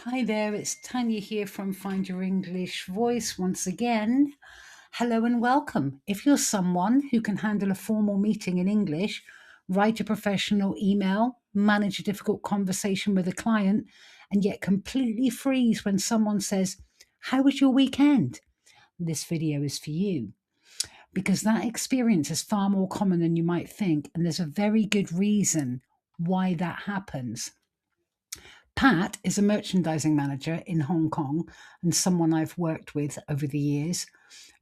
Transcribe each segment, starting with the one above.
Hi there, it's Tanya here from Find Your English Voice once again. Hello and welcome. If you're someone who can handle a formal meeting in English, write a professional email, manage a difficult conversation with a client, and yet completely freeze when someone says, "How was your weekend?" This video is for you because that experience is far more common than you might think, and there's a very good reason why that happens. Pat is a merchandising manager in Hong Kong and someone I've worked with over the years.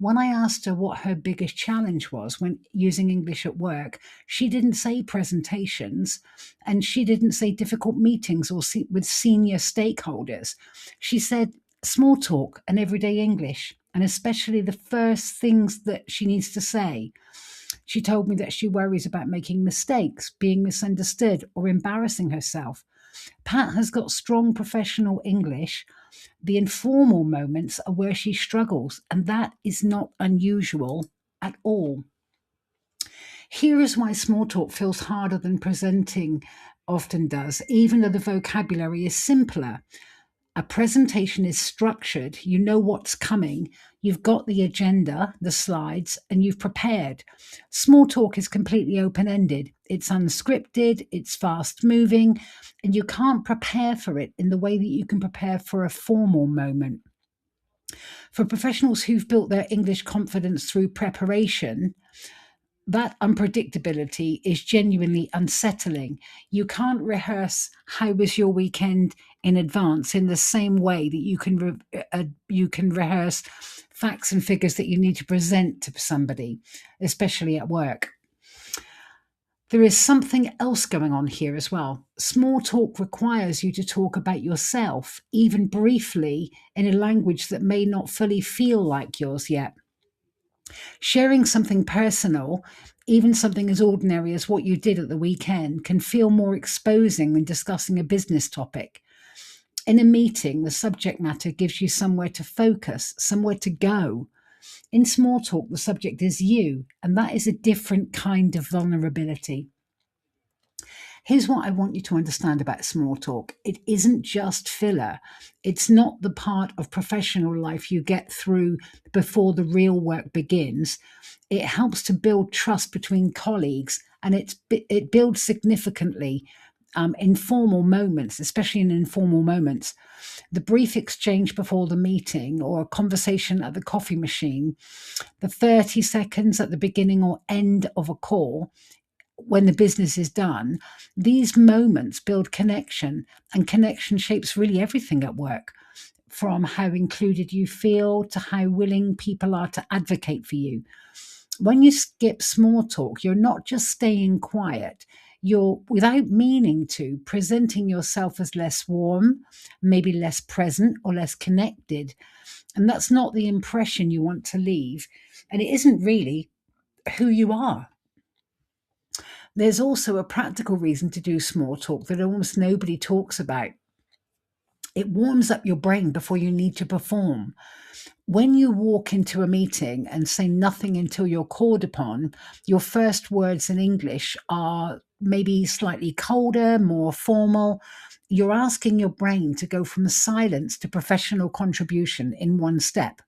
When I asked her what her biggest challenge was when using English at work, she didn't say presentations and she didn't say difficult meetings or with senior stakeholders. She said small talk and everyday English, and especially the first things that she needs to say. She told me that she worries about making mistakes, being misunderstood, or embarrassing herself. Pat has got strong professional English. The informal moments are where she struggles, and that is not unusual at all. Here is why small talk feels harder than presenting often does, even though the vocabulary is simpler. A presentation is structured, you know what's coming, you've got the agenda, the slides, and you've prepared. Small talk is completely open ended, it's unscripted, it's fast moving, and you can't prepare for it in the way that you can prepare for a formal moment. For professionals who've built their English confidence through preparation, that unpredictability is genuinely unsettling. You can't rehearse how was your weekend in advance in the same way that you can rehearse facts and figures that you need to present to somebody, especially at work. There is something else going on here as well. Small talk requires you to talk about yourself, even briefly, in a language that may not fully feel like yours yet. Sharing something personal, even something as ordinary as what you did at the weekend, can feel more exposing than discussing a business topic. In a meeting, the subject matter gives you somewhere to focus, somewhere to go. In small talk, the subject is you, and that is a different kind of vulnerability. Here's what I want you to understand about small talk. It isn't just filler. It's not the part of professional life you get through before the real work begins. It helps to build trust between colleagues, and it builds significantly informal moments, especially in informal moments. The brief exchange before the meeting or a conversation at the coffee machine, the 30 seconds at the beginning or end of a call, when the business is done, these moments build connection, and connection shapes really everything at work, from how included you feel to how willing people are to advocate for you. When you skip small talk, you're not just staying quiet. You're, without meaning to, presenting yourself as less warm, maybe less present or less connected. And that's not the impression you want to leave. And it isn't really who you are. There's also a practical reason to do small talk that almost nobody talks about. It warms up your brain before you need to perform. When you walk into a meeting and say nothing until you're called upon, your first words in English are maybe slightly colder, more formal. You're asking your brain to go from silence to professional contribution in one step.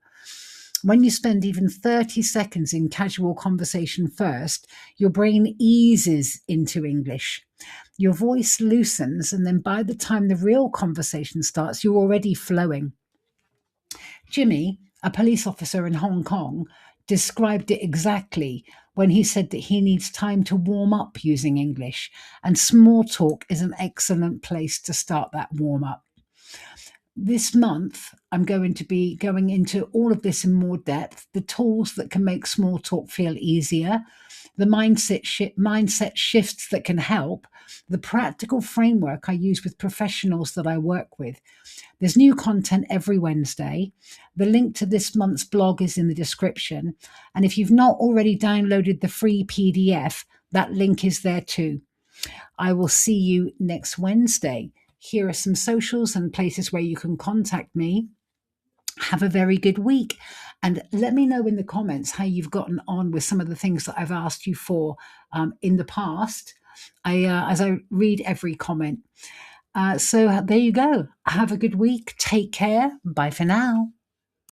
When you spend even 30 seconds in casual conversation first, your brain eases into English. Your voice loosens, and then by the time the real conversation starts, you're already flowing. Jimmy, a police officer in Hong Kong, described it exactly when he said that he needs time to warm up using English, and small talk is an excellent place to start that warm up. This month, I'm going to be going into all of this in more depth, the tools that can make small talk feel easier, the mindset shifts that can help, the practical framework I use with professionals that I work with. There's new content every Wednesday. The link to this month's blog is in the description. And if you've not already downloaded the free PDF, that link is there too. I will see you next Wednesday. Here are some socials and places where you can contact me. Have a very good week. And let me know in the comments how you've gotten on with some of the things that I've asked you for in the past. As I read every comment. So there you go. Have a good week. Take care. Bye for now.